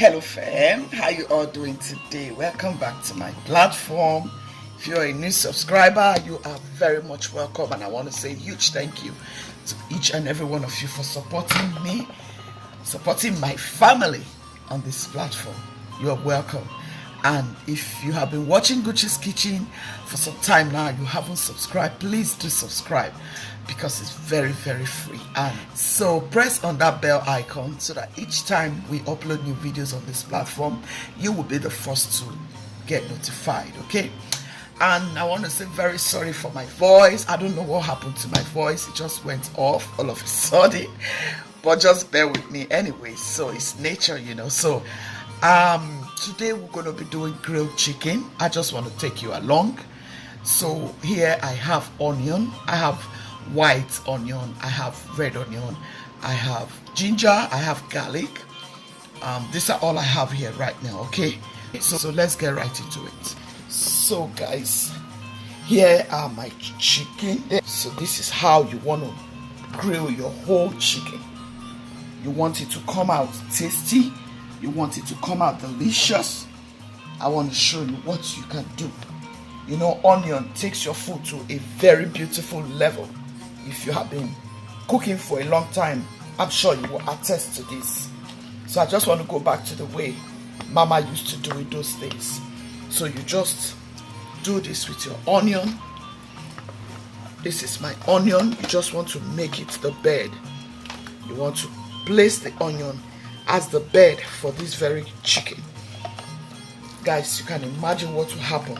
Hello fam, how you all doing today? Welcome back to my platform. If you're a new subscriber, you are very much welcome, and I want to say a huge thank you to each and every one of you for supporting me, supporting my family on this platform. You are welcome. And if you have been watching Guchie's Kitchen for some time now, you haven't subscribed, please do subscribe because it's very free. And so press on that bell icon so that each time we upload new videos on this platform, you will be the first to get notified, okay? And I want to say very sorry for my voice. I don't know what happened to my voice. It just went off all of a sudden, but just bear with me anyway. So it's nature, you know. So today we're going to be doing grilled chicken. I just want to take you along. So here I have onion, I have white onion, I have red onion, I have ginger, I have garlic. These are all I have here right now, okay? So let's get right into it. So guys, here are my chicken. So this is how you want to grill your whole chicken. You want it to come out tasty, you want it to come out delicious. I want to show you what you can do. You know, onion takes your food to a very beautiful level. If you have been cooking for a long time, I'm sure you will attest to this. So I just want to go back to the way Mama used to do it those days. So you just do this with your onion. This is my onion. You just want to make it the bed. You want to place the onion as the bed for this very chicken. Guys, you can imagine what will happen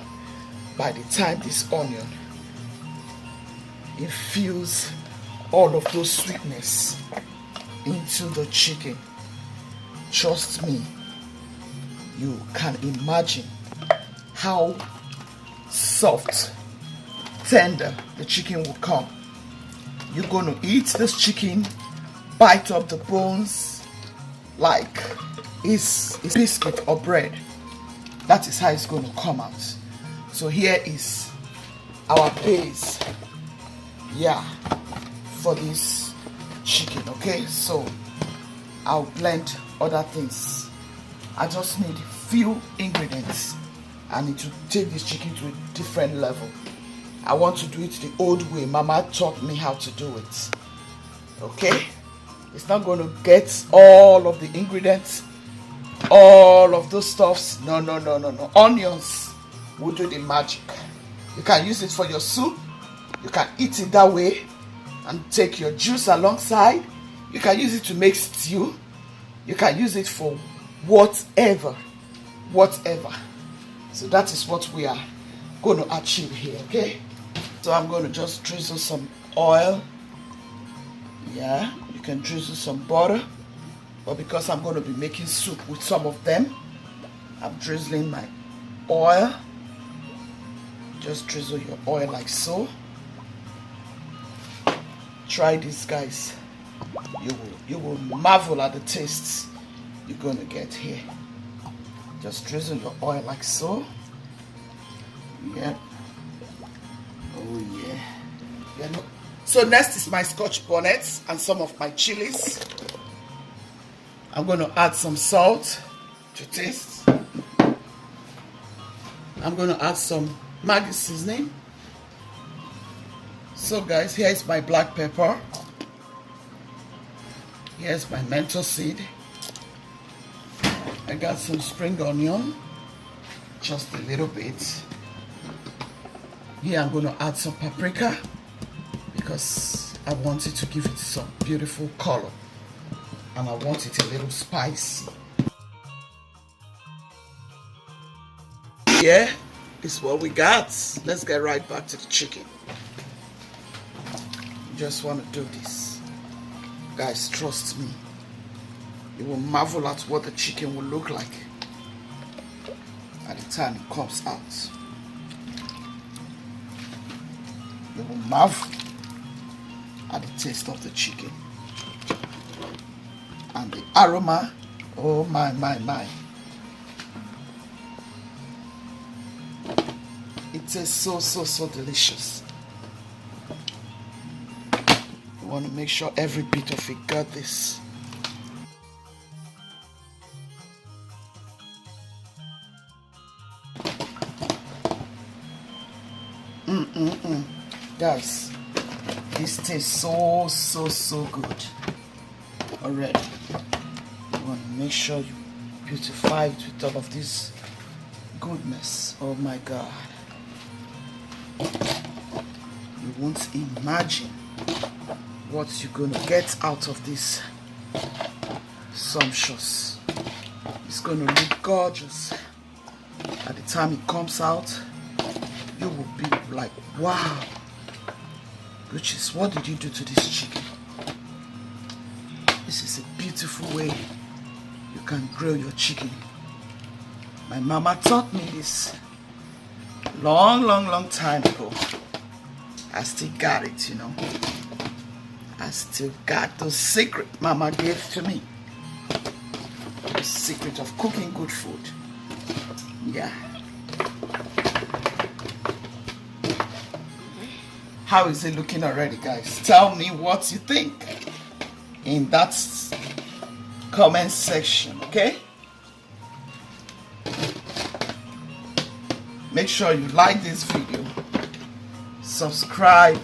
by the time this onion infuse all of those sweetness into the chicken. Trust me, you can imagine how soft, tender the chicken will come. You're going to eat this chicken, bite up the bones like it's biscuit or bread. That is how it's going to come out. So here is our base, for this chicken, okay? So I'll blend other things. I just need few ingredients. I need to take this chicken to a different level. I want to do it the old way. Mama taught me how to do it, okay? It's not going to get all of the ingredients, all of those stuffs. No. Onions will do the magic. You can use it for your soup. You can eat it that way and take your juice alongside. You can use it to make stew. You can use it for whatever. So that is what we are going to achieve here, okay? So I'm going to just drizzle some oil. You can drizzle some butter. But because I'm going to be making soup with some of them, I'm drizzling my oil. Just drizzle your oil like so. Try this, guys. You will marvel at the tastes you're going to get here. Just drizzle your oil like so. Oh yeah. So next is my Scotch bonnets and some of my chilies. I'm going to add some salt to taste. I'm going to add some MAGGI seasoning. So guys, here is my black pepper. Here's my MENTO seed. I got some spring onion, just a little bit. Here I'm going to add some paprika because I want it to give it some beautiful color. And I want it a little spicy. Yeah, it's what we got. Let's get right back to the chicken. You just want to do this. Guys, trust me. You will marvel at what the chicken will look like at the time it comes out. You will marvel at the taste of the chicken. And the aroma, oh my. It tastes so delicious. You want to make sure every bit of it got this. Guys, this tastes so good already. You want to make sure you beautify it with all of this goodness. Oh my God, you won't imagine what you're gonna get out of this sumptuous. It's gonna look gorgeous. At the time it comes out, you will be like, wow, Guchie, what did you do to this chicken? This is a beautiful way you can grill your chicken. My mama taught me this long time ago. I still got it, you know. I still got the secret mama gave to me. The secret of cooking good food. Yeah. How is it looking already, guys? Tell me what you think in that comment section, okay? Make sure you like this video, subscribe,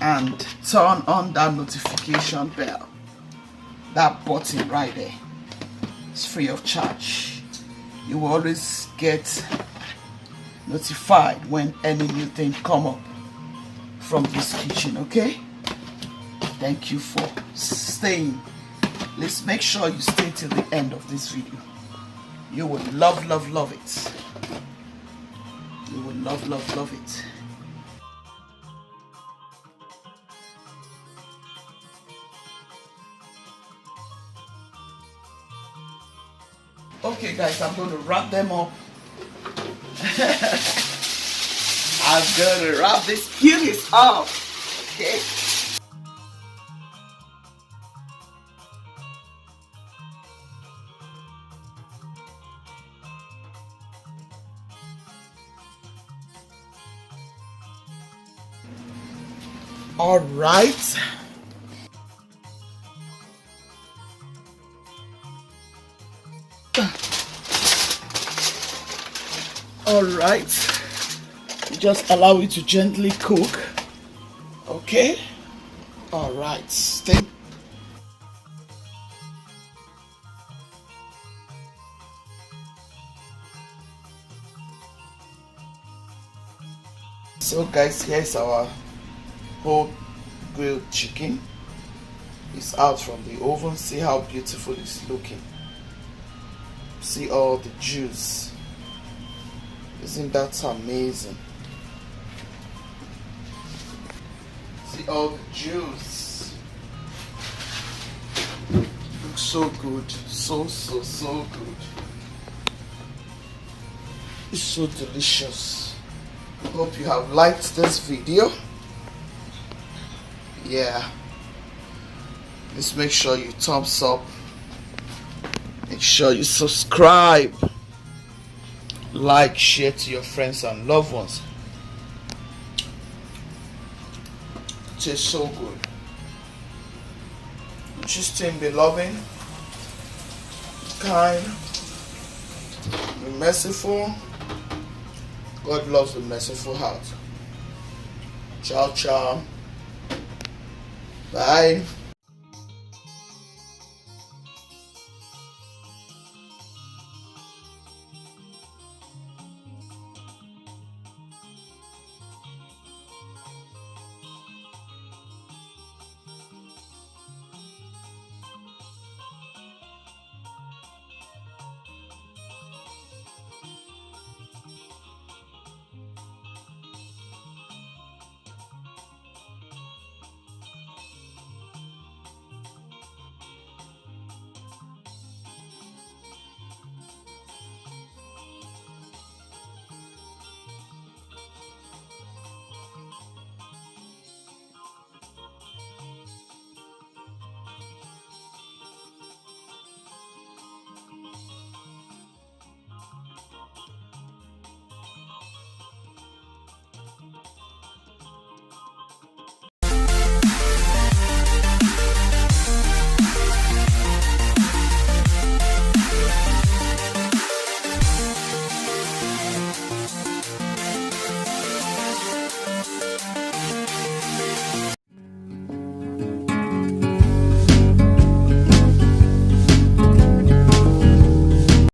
and turn on that notification bell. That button right there. It's free of charge. You will always get notified when any new thing come up from this kitchen, okay? Thank you for staying. Let's make sure you stay till the end of this video. You will love it. You will love it. Okay guys, I'm going to wrap them up. I'm going to wrap this cuties up. Okay. All right. All right. Just allow it to gently cook. Okay. All right. Stay. So guys, here's our whole grilled chicken. It's out from the oven. See how beautiful it's looking. See all the juice. Isn't that amazing? See all the juice. Looks so good. So good. It's so delicious. Hope you have liked this video. Yeah. Just make sure you thumbs up. Make sure you subscribe. Like, share to your friends and loved ones. It tastes so good. Just be loving, kind, be merciful. God loves the merciful heart. Ciao, ciao. Bye.